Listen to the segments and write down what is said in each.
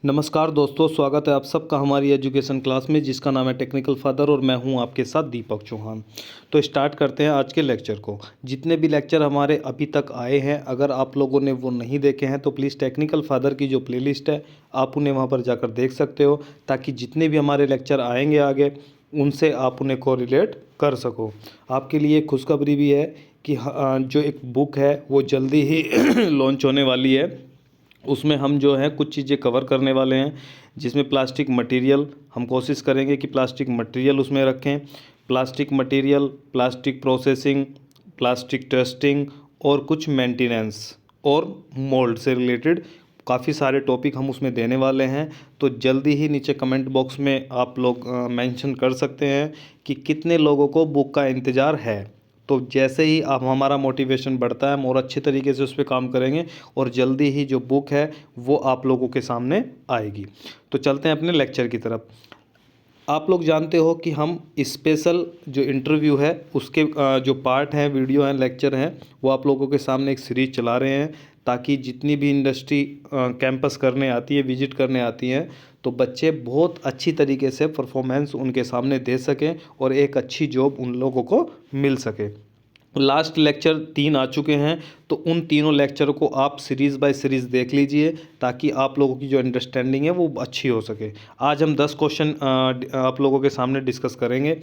नमस्कार दोस्तों, स्वागत है आप सबका हमारी एजुकेशन क्लास में जिसका नाम है टेक्निकल फादर और मैं हूं आपके साथ दीपक चौहान। तो स्टार्ट करते हैं आज के लेक्चर को। जितने भी लेक्चर हमारे अभी तक आए हैं, अगर आप लोगों ने वो नहीं देखे हैं तो प्लीज़ टेक्निकल फादर की जो प्लेलिस्ट है आप उन्हें वहाँ पर जाकर देख सकते हो, ताकि जितने भी हमारे लेक्चर आएंगे आगे उनसे आप उन्हें कोरिलेट कर सको। आपके लिए खुशखबरी भी है कि जो एक बुक है वो जल्दी ही लॉन्च होने वाली है। उसमें हम जो है कुछ चीज़ें कवर करने वाले हैं, जिसमें प्लास्टिक मटेरियल हम कोशिश करेंगे कि प्लास्टिक मटेरियल उसमें रखें। Plastic material, plastic processing, plastic testing और कुछ मेंटेनेंस और मोल्ड से रिलेटेड काफ़ी सारे टॉपिक हम उसमें देने वाले हैं। तो जल्दी ही नीचे कमेंट बॉक्स में आप लोग मेंशन कर सकते हैं कि कितने लोगों को बुक का इंतज़ार है। तो जैसे ही आप हमारा मोटिवेशन बढ़ता है हम और अच्छे तरीके से उस पर काम करेंगे और जल्दी ही जो बुक है वो आप लोगों के सामने आएगी। तो चलते हैं अपने लेक्चर की तरफ। आप लोग जानते हो कि हम स्पेशल जो इंटरव्यू है उसके जो पार्ट हैं, वीडियो हैं, लेक्चर हैं, वो आप लोगों के सामने एक सीरीज चला रहे हैं, ताकि जितनी भी इंडस्ट्री कैंपस करने आती है, विजिट करने आती हैं, तो बच्चे बहुत अच्छी तरीके से परफॉर्मेंस उनके सामने दे सकें और एक अच्छी जॉब उन लोगों को मिल सके। लास्ट लेक्चर 3 आ चुके हैं, तो उन तीनों लेक्चर को आप सीरीज़ बाय सीरीज़ देख लीजिए, ताकि आप लोगों की जो अंडरस्टैंडिंग है वो अच्छी हो सके। आज हम 10 क्वेश्चन आप लोगों के सामने डिस्कस करेंगे,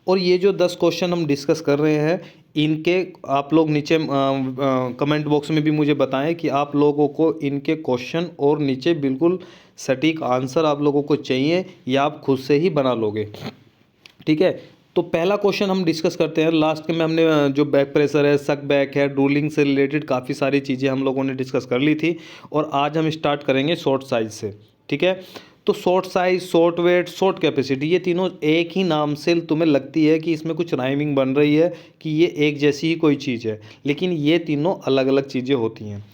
और ये जो 10 क्वेश्चन हम डिस्कस कर रहे हैं इनके आप लोग नीचे कमेंट बॉक्स में भी मुझे बताएं कि आप लोगों को इनके क्वेश्चन और नीचे बिल्कुल सटीक आंसर आप लोगों को चाहिए या आप खुद से ही बना लोगे, ठीक है। तो पहला क्वेश्चन हम डिस्कस करते हैं। लास्ट में हमने जो बैक प्रेशर है, सक बैक है, रूलिंग से रिलेटेड काफ़ी सारी चीज़ें हम लोगों ने डिस्कस कर ली थी, और आज हम स्टार्ट करेंगे शॉर्ट साइज से, ठीक है। तो short size, short weight, short capacity, ये तीनों एक ही नाम से तुम्हें लगती है कि इसमें कुछ राइमिंग बन रही है कि ये एक जैसी ही कोई चीज़ है, लेकिन ये तीनों अलग अलग चीज़ें होती हैं।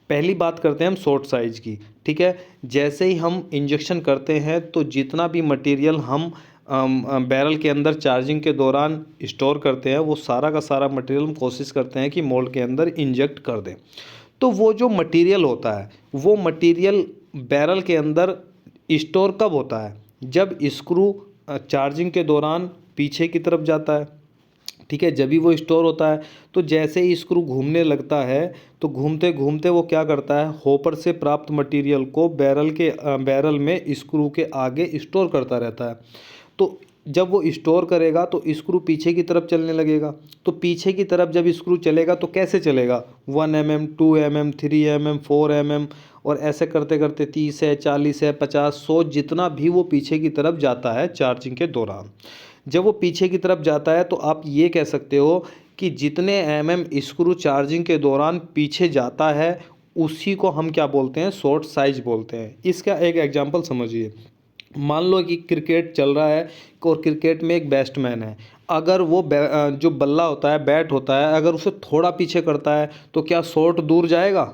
पहली बात करते हैं हम शॉर्ट साइज की, ठीक है। जैसे ही हम इंजेक्शन करते हैं तो जितना भी मटेरियल हम बैरल के अंदर चार्जिंग के दौरान स्टोर करते हैं वो सारा का सारा मटेरियल हम कोशिश करते हैं कि मोल्ड के अंदर इंजेक्ट कर दें। तो वो जो मटेरियल होता है वो मटेरियल बैरल के अंदर स्टोर कब होता है? जब स्क्रू चार्जिंग के दौरान पीछे की तरफ जाता है, ठीक है, जब भी वो स्टोर होता है। तो जैसे ही स्क्रू घूमने लगता है तो घूमते घूमते वो क्या करता है, होपर से प्राप्त मटेरियल को बैरल में स्क्रू के आगे स्टोर करता रहता है। तो जब वो स्टोर करेगा तो स्क्रू पीछे की तरफ चलने लगेगा। तो पीछे की तरफ जब स्क्रू चलेगा तो कैसे चलेगा, 1 mm, 2 mm, 3 mm, 4 mm, और ऐसे करते करते 30 है, 40 है, 50, 100, जितना भी वो पीछे की तरफ जाता है चार्जिंग के दौरान। जब वो पीछे की तरफ जाता है तो आप ये कह सकते हो कि जितने स्क्रू चार्जिंग के दौरान पीछे जाता है उसी को हम क्या बोलते हैं, शॉर्ट साइज बोलते हैं। इसका एक एग्जांपल समझिए। मान लो कि क्रिकेट चल रहा है और क्रिकेट में एक बैट्समैन है। अगर वो जो बल्ला होता है, बैट होता है, अगर उसे थोड़ा पीछे करता है तो क्या शॉट दूर जाएगा?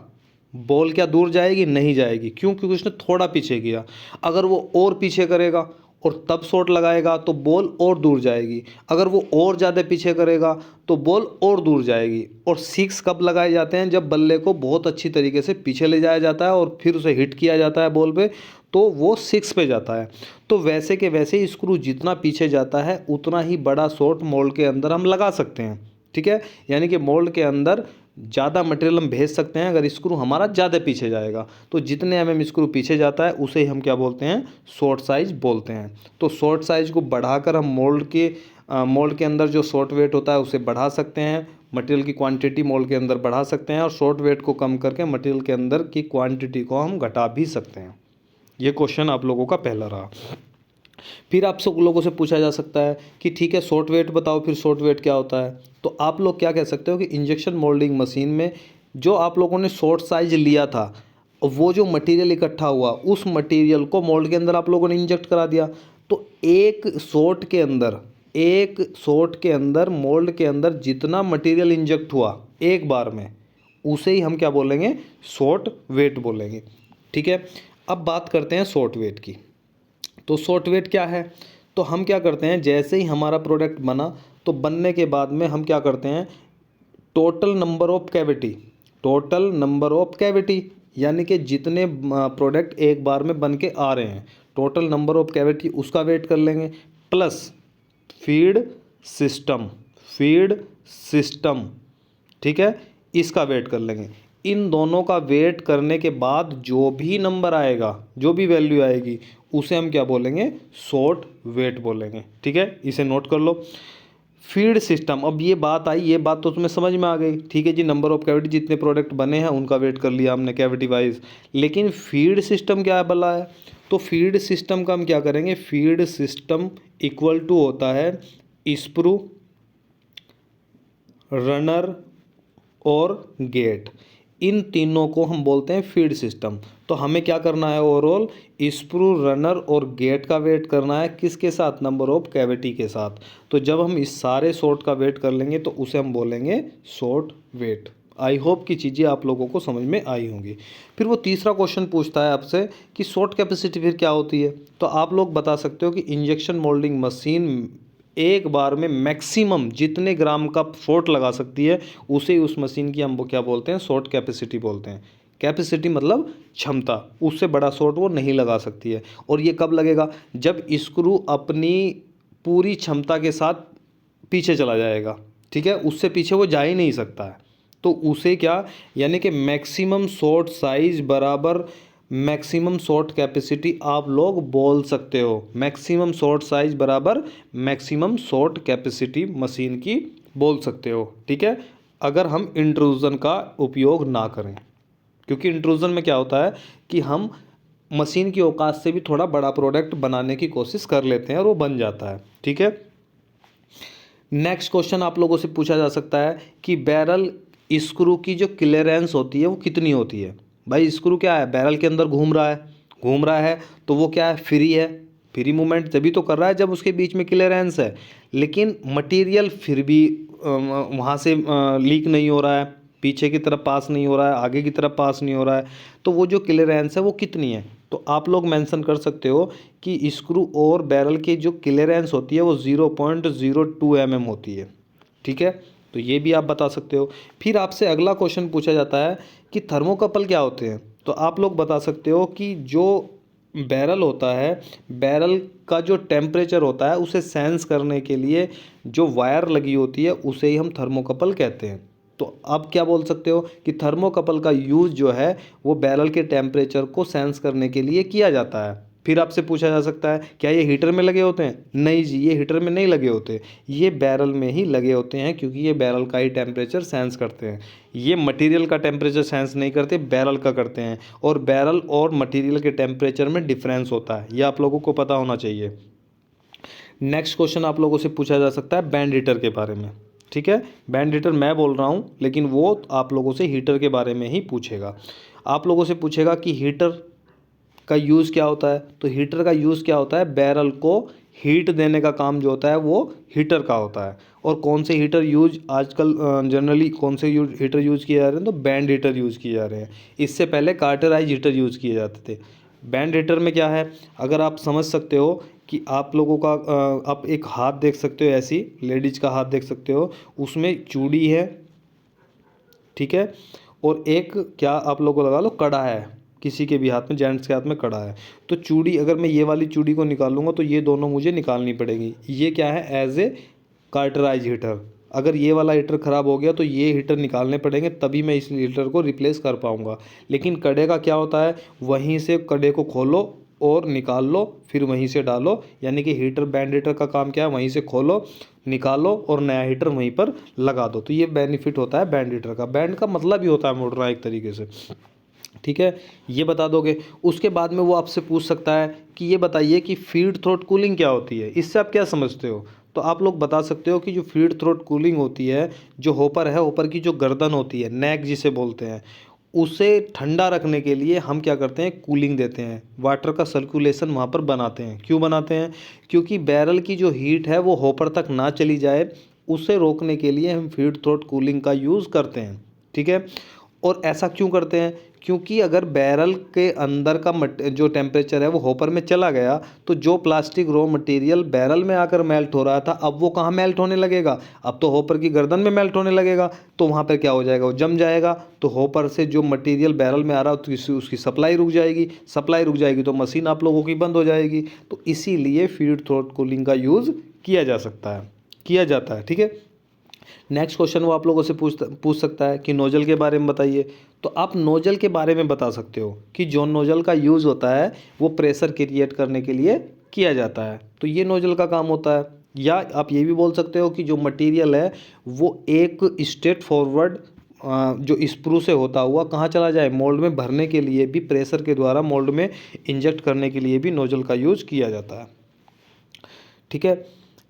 बॉल क्या दूर जाएगी? नहीं जाएगी। क्यों? क्योंकि उसने थोड़ा पीछे किया। अगर वो और पीछे करेगा और तब शॉट लगाएगा तो बॉल और दूर जाएगी। अगर वो और ज़्यादा पीछे करेगा तो बॉल और दूर जाएगी। और सिक्स कब लगाए जाते हैं? जब बल्ले को बहुत अच्छी तरीके से पीछे ले जाया जाता है और फिर उसे हिट किया जाता है बॉल पे, तो वो सिक्स पे जाता है। तो वैसे के वैसे स्क्रू जितना पीछे जाता है उतना ही बड़ा शॉट मोल्ड के अंदर हम लगा सकते हैं, ठीक है। यानी कि मोल्ड के अंदर ज़्यादा मटेरियल हम भेज सकते हैं अगर स्क्रू हमारा ज़्यादा पीछे जाएगा। तो जितने स्क्रू पीछे जाता है उसे ही हम क्या बोलते हैं, शॉर्ट साइज बोलते हैं। तो शॉर्ट साइज को बढ़ाकर हम मोल्ड के अंदर जो शॉर्ट वेट होता है उसे बढ़ा सकते हैं, मटेरियल की क्वांटिटी मोल्ड के अंदर बढ़ा सकते हैं, और शॉर्ट वेट को कम करके मटेरियल के अंदर की क्वांटिटी को हम घटा भी सकते हैं। ये क्वेश्चन आप लोगों का पहला रहा। फिर आप सब लोगों से पूछा जा सकता है कि ठीक है शॉर्ट वेट बताओ, फिर शॉर्ट वेट क्या होता है? तो आप लोग क्या कह सकते हो कि इंजेक्शन मोल्डिंग मशीन में जो आप लोगों ने शॉर्ट साइज लिया था, वो जो मटेरियल इकट्ठा हुआ उस मटेरियल को मोल्ड के अंदर आप लोगों ने इंजेक्ट करा दिया। तो एक शॉट के अंदर मोल्ड के अंदर जितना मटेरियल इंजेक्ट हुआ एक बार में, उसे ही हम क्या बोलेंगे, शॉर्ट वेट बोलेंगे, ठीक है। अब बात करते हैं शॉर्ट वेट की। तो शॉर्ट वेट क्या है? तो हम क्या करते हैं, जैसे ही हमारा प्रोडक्ट बना तो बनने के बाद में हम क्या करते हैं, टोटल नंबर ऑफ कैविटी यानी कि जितने प्रोडक्ट एक बार में बन के आ रहे हैं, टोटल नंबर ऑफ कैविटी उसका वेट कर लेंगे, plus feed system, feed system, ठीक है, इसका वेट कर लेंगे। इन दोनों का वेट करने के बाद जो भी नंबर आएगा, जो भी वैल्यू आएगी, उसे हम क्या बोलेंगे, शॉर्ट वेट बोलेंगे, ठीक है, इसे नोट कर लो। फीड सिस्टम, अब ये बात आई, ये बात तो तुम्हें समझ में आ गई, ठीक है जी, नंबर ऑफ कैविटी जितने प्रोडक्ट बने हैं उनका वेट कर लिया हमने कैविटी वाइज। लेकिन फीड सिस्टम क्या बोला है, तो फीड सिस्टम का हम क्या करेंगे, फीड सिस्टम इक्वल टू होता है स्प्रू, रनर और गेट, इन तीनों को हम बोलते हैं फीड सिस्टम। तो हमें क्या करना है, ओवरऑल स्प्रू, रनर और गेट का वेट करना है, किसके साथ, नंबर ऑफ कैविटी के साथ। तो जब हम इस सारे शॉर्ट का वेट कर लेंगे तो उसे हम बोलेंगे शॉर्ट वेट। आई होप कि चीज़ें आप लोगों को समझ में आई होंगी। फिर वो तीसरा क्वेश्चन पूछता है आपसे कि शॉर्ट कैपेसिटी फिर क्या होती है। तो आप लोग बता सकते हो कि इंजेक्शन मोल्डिंग मशीन एक बार में मैक्सिमम जितने ग्राम का शॉर्ट लगा सकती है, उसे उस मशीन की हम वो क्या बोलते हैं, शॉर्ट कैपेसिटी बोलते हैं। कैपेसिटी मतलब क्षमता, उससे बड़ा शॉर्ट वो नहीं लगा सकती है। और ये कब लगेगा, जब स्क्रू अपनी पूरी क्षमता के साथ पीछे चला जाएगा, ठीक है, उससे पीछे वो जा ही नहीं सकता है। तो उसे क्या, यानी कि मैक्सिमम शॉर्ट साइज बराबर मैक्सिमम शॉर्ट कैपेसिटी आप लोग बोल सकते हो। मैक्सिमम शॉर्ट साइज बराबर मैक्सिमम शॉर्ट कैपेसिटी मशीन की बोल सकते हो, ठीक है, अगर हम इंट्रूजन का उपयोग ना करें। क्योंकि इंट्रूजन में क्या होता है कि हम मशीन की औकात से भी थोड़ा बड़ा प्रोडक्ट बनाने की कोशिश कर लेते हैं और वो बन जाता है, ठीक है। नेक्स्ट क्वेश्चन आप लोगों से पूछा जा सकता है कि बैरल स्क्रू की जो क्लियरेंस होती है वो कितनी होती है। भाई स्क्रू क्या है, बैरल के अंदर घूम रहा है तो वो क्या है, फ्री है, फ्री मूवमेंट तभी तो कर रहा है जब उसके बीच में क्लियरेंस है। लेकिन मटेरियल फिर भी वहाँ से लीक नहीं हो रहा है, पीछे की तरफ पास नहीं हो रहा है, आगे की तरफ पास नहीं हो रहा है, तो वो जो क्लियरेंस है वो कितनी है। तो आप लोग मेंशन कर सकते हो कि स्क्रू और बैरल की जो क्लियरेंस होती है वो 0.02 mm होती है, ठीक है, तो ये भी आप बता सकते हो। फिर आपसे अगला क्वेश्चन पूछा जाता है कि थर्मोकपल क्या होते हैं। तो आप लोग बता सकते हो कि जो बैरल होता है, बैरल का जो टेम्परेचर होता है उसे सेंस करने के लिए जो वायर लगी होती है उसे ही हम थर्मोकपल कहते हैं। तो अब क्या बोल सकते हो कि थर्मोकपल का यूज़ जो है वो बैरल के टेम्परेचर को सेंस करने के लिए किया जाता है। फिर आपसे पूछा जा सकता है क्या ये हीटर में लगे होते हैं, नहीं जी, ये हीटर में नहीं लगे होते, ये बैरल में ही लगे होते हैं, क्योंकि ये बैरल का ही टेम्परेचर सेंस करते हैं। ये मटेरियल का टेम्परेचर सेंस नहीं करते, बैरल का करते हैं, और बैरल और मटेरियल के टेम्परेचर में डिफरेंस होता है, ये आप लोगों को पता होना चाहिए। नेक्स्ट क्वेश्चन आप लोगों से पूछा जा सकता है बैंड हीटर के बारे में, ठीक है, बैंड हीटर मैं बोल रहा हूँ लेकिन वो आप लोगों से हीटर के बारे में ही पूछेगा। आप लोगों से पूछेगा कि हीटर का यूज़ क्या होता है। तो हीटर का यूज़ क्या होता है, बैरल को हीट देने का काम जो होता है वो हीटर का होता है। और कौन से हीटर यूज आजकल जनरली कौन से हीटर यूज़ किए जा रहे हैं, तो बैंड हीटर यूज़ किए जा रहे हैं। इससे पहले कार्टेराइज हीटर यूज़ किए जाते थे। बैंड हीटर में क्या है, अगर आप समझ सकते हो कि आप लोगों का आप एक हाथ देख सकते हो, ऐसी लेडीज का हाथ देख सकते हो, उसमें चूड़ी है, ठीक है, और एक क्या आप लोगों को लगा लो कड़ा है, किसी के भी हाथ में, जेंट्स के हाथ में कड़ा है। तो चूड़ी, अगर मैं ये वाली चूड़ी को निकालूंगा तो ये दोनों मुझे निकालनी पड़ेगी। ये क्या है, एज ए कार्टराइज हीटर। अगर ये वाला हीटर ख़राब हो गया तो ये हीटर निकालने पड़ेंगे, तभी मैं इस हीटर को रिप्लेस कर पाऊँगा। लेकिन कड़े का क्या होता है, वहीं से कड़े को खोलो और निकाल लो, फिर वहीं से डालो। यानी कि हीटर, बैंड हीटर का काम क्या है, वहीं से खोलो, निकालो और नया हीटर वहीं पर लगा दो। तो ये बेनिफिट होता है बैंड हीटर का। बैंड का मतलब ही होता है मोड़ना एक तरीके से, ठीक है, ये बता दोगे। उसके बाद में वो आपसे पूछ सकता है कि ये बताइए कि फीड थ्रोट कूलिंग क्या होती है, इससे आप क्या समझते हो। तो आप लोग बता सकते हो कि जो फीड थ्रोट कूलिंग होती है, जो हॉपर है, हॉपर की जो गर्दन होती है, नेक जिसे बोलते हैं, उसे ठंडा रखने के लिए हम क्या करते हैं, कूलिंग देते हैं, वाटर का सर्कुलेशन वहाँ पर बनाते हैं। क्यों बनाते हैं, क्योंकि बैरल की जो हीट है वो हॉपर तक ना चली जाए, उसे रोकने के लिए हम फीड थ्रोट कूलिंग का यूज़ करते हैं, ठीक है। और ऐसा क्यों करते हैं, क्योंकि अगर बैरल के अंदर का जो टेम्परेचर है वो हॉपर में चला गया तो जो प्लास्टिक रॉ मटेरियल बैरल में आकर मेल्ट हो रहा था अब वो कहाँ मेल्ट होने लगेगा, अब तो हॉपर की गर्दन में मेल्ट होने लगेगा। तो वहाँ पर क्या हो जाएगा, वो जम जाएगा। तो हॉपर से जो मटेरियल बैरल में आ रहा है तो उसकी सप्लाई रुक जाएगी, सप्लाई रुक जाएगी तो मशीन आप लोगों की बंद हो जाएगी। तो इसीलिए फीड थ्रोट कूलिंग का यूज़ किया जाता है। ठीक है। नेक्स्ट क्वेश्चन वो आप लोगों से पूछ सकता है कि नोजल के बारे में बताइए। तो आप नोजल के बारे में बता सकते हो कि जो नोजल का यूज़ होता है वो प्रेशर क्रिएट करने के लिए किया जाता है, तो ये नोजल का काम होता है। या आप ये भी बोल सकते हो कि जो मटेरियल है वो एक स्ट्रेट फॉरवर्ड जो स्प्रू से होता हुआ कहाँ चला जाए, मोल्ड में भरने के लिए भी प्रेशर के द्वारा मोल्ड में इंजेक्ट करने के लिए भी नोजल का यूज़ किया जाता है। ठीक है।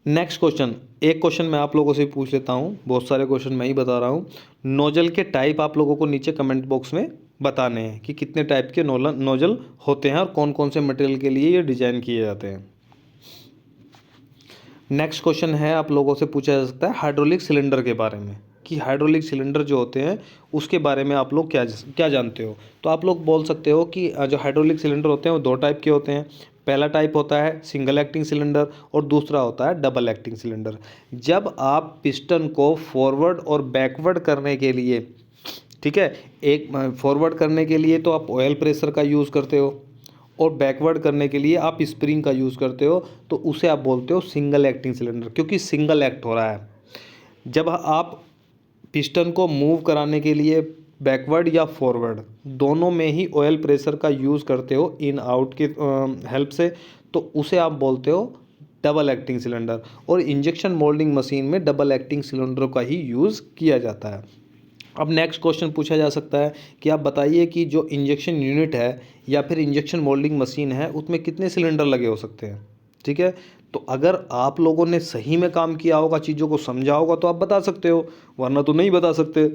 नेक्स्ट क्वेश्चन, एक क्वेश्चन मैं आप लोगों से पूछ लेता हूँ, बहुत सारे क्वेश्चन मैं ही बता रहा हूँ। नोजल के टाइप आप लोगों को नीचे कमेंट बॉक्स में बताने हैं कि कितने टाइप के नोजल होते हैं और कौन कौन से मटेरियल के लिए ये डिजाइन किए जाते हैं। नेक्स्ट क्वेश्चन है आप लोगों से पूछा जा सकता है हाइड्रोलिक सिलेंडर के बारे में, कि हाइड्रोलिक सिलेंडर जो होते हैं उसके बारे में आप लोग क्या जानते हो। तो आप लोग बोल सकते हो कि जो हाइड्रोलिक सिलेंडर होते हैं वो दो टाइप के होते हैं। पहला टाइप होता है सिंगल एक्टिंग सिलेंडर और दूसरा होता है डबल एक्टिंग सिलेंडर। जब आप पिस्टन को फॉरवर्ड और बैकवर्ड करने के लिए, ठीक है, एक फॉरवर्ड करने के लिए तो आप ऑयल प्रेशर का यूज़ करते हो और बैकवर्ड करने के लिए आप स्प्रिंग का यूज़ करते हो, तो उसे आप बोलते हो सिंगल एक्टिंग सिलेंडर, क्योंकि सिंगल एक्ट हो रहा है। जब आप पिस्टन को मूव कराने के लिए बैकवर्ड या फॉरवर्ड दोनों में ही ऑयल प्रेशर का यूज़ करते हो इन आउट के हेल्प से, तो उसे आप बोलते हो डबल एक्टिंग सिलेंडर। और इंजेक्शन मोल्डिंग मशीन में डबल एक्टिंग सिलेंडर का ही यूज़ किया जाता है। अब नेक्स्ट क्वेश्चन पूछा जा सकता है कि आप बताइए कि जो इंजेक्शन यूनिट है या फिर इंजेक्शन मोल्डिंग मशीन है उसमें कितने सिलेंडर लगे हो सकते हैं। ठीक है। तो अगर आप लोगों ने सही में काम किया होगा, चीज़ों को समझा होगा तो आप बता सकते हो, वरना तो नहीं बता सकते।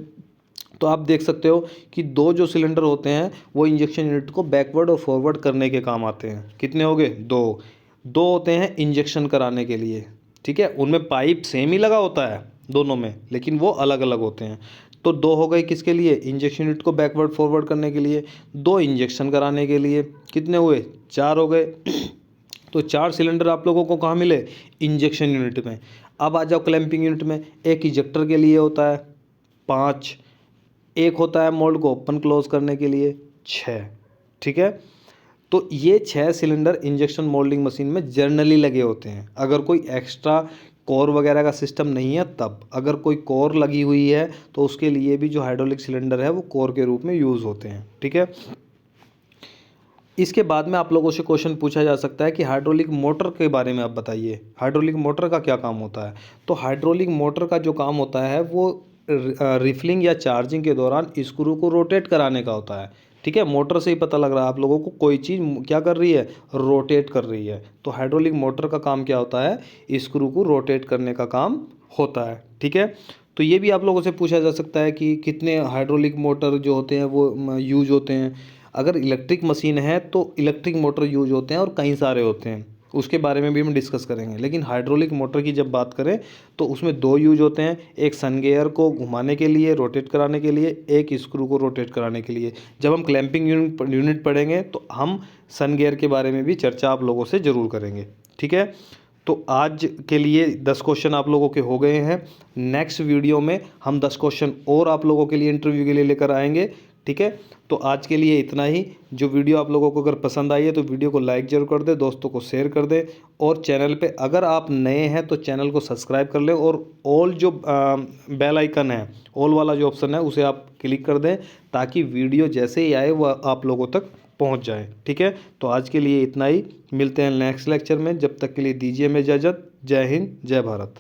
तो आप देख सकते हो कि दो जो सिलेंडर होते हैं वो इंजेक्शन यूनिट को बैकवर्ड और फॉरवर्ड करने के काम आते हैं। कितने हो गए, दो। दो होते हैं इंजेक्शन कराने के लिए। ठीक है। उनमें पाइप सेम ही लगा होता है दोनों में, लेकिन वो अलग अलग होते हैं। तो दो हो गए किसके लिए, इंजेक्शन यूनिट को बैकवर्ड फॉरवर्ड करने के लिए, दो इंजेक्शन कराने के लिए। कितने हुए, चार हो गए। तो चार सिलेंडर आप लोगों को कहाँ मिले, इंजेक्शन यूनिट में। अब आ जाओ क्लैंपिंग यूनिट में, एक इजेक्टर के लिए होता है 5, एक होता है मोल्ड को ओपन क्लोज करने के लिए 6। ठीक है। तो ये 6 सिलेंडर इंजेक्शन मोल्डिंग मशीन में जर्नली लगे होते हैं। अगर कोई एक्स्ट्रा कोर वगैरह का सिस्टम नहीं है तब, अगर कोई कोर लगी हुई है तो उसके लिए भी जो हाइड्रोलिक सिलेंडर है वो कोर के रूप में यूज़ होते हैं। ठीक है। इसके बाद में आप लोगों से क्वेश्चन पूछा जा सकता है कि हाइड्रोलिक मोटर के बारे में आप बताइए, हाइड्रोलिक मोटर का क्या काम होता है। तो हाइड्रोलिक मोटर का जो काम होता है वो रिफिलिंग या चार्जिंग के दौरान स्क्रू को रोटेट कराने का होता है। ठीक है। मोटर से ही पता लग रहा है आप लोगों को कोई चीज़ क्या कर रही है, रोटेट कर रही है। तो हाइड्रोलिक मोटर का काम क्या होता है, स्क्रू को रोटेट करने का काम होता है। ठीक है। तो ये भी आप लोगों से पूछा जा सकता है कि कितने हाइड्रोलिक मोटर जो होते हैं वो यूज होते हैं। अगर इलेक्ट्रिक मशीन है तो इलेक्ट्रिक मोटर यूज होते हैं और कई सारे होते हैं, उसके बारे में भी हम डिस्कस करेंगे। लेकिन हाइड्रोलिक मोटर की जब बात करें तो उसमें दो यूज होते हैं, एक सन गियर को घुमाने के लिए, रोटेट कराने के लिए, एक स्क्रू को रोटेट कराने के लिए। जब हम क्लैंपिंग यूनिट पढ़ेंगे तो हम सन गियर के बारे में भी चर्चा आप लोगों से ज़रूर करेंगे। ठीक है। तो आज के लिए 10 क्वेश्चन आप लोगों के हो गए हैं। नेक्स्ट वीडियो में हम 10 क्वेश्चन और आप लोगों के लिए इंटरव्यू के लिए लेकर आएंगे। ठीक है। तो आज के लिए इतना ही। जो वीडियो आप लोगों को अगर पसंद आई है तो वीडियो को लाइक जरूर कर दें, दोस्तों को शेयर कर दें, और चैनल पे अगर आप नए हैं तो चैनल को सब्सक्राइब कर लें और ऑल जो बेल आइकन है, ऑल वाला जो ऑप्शन है उसे आप क्लिक कर दें ताकि वीडियो जैसे ही आए वह आप लोगों तक पहुंच जाए। ठीक है। तो आज के लिए इतना ही, मिलते हैं नेक्स्ट लेक्चर में। जब तक के लिए दीजिए हमें इजाज़त। जय हिंद, जय भारत।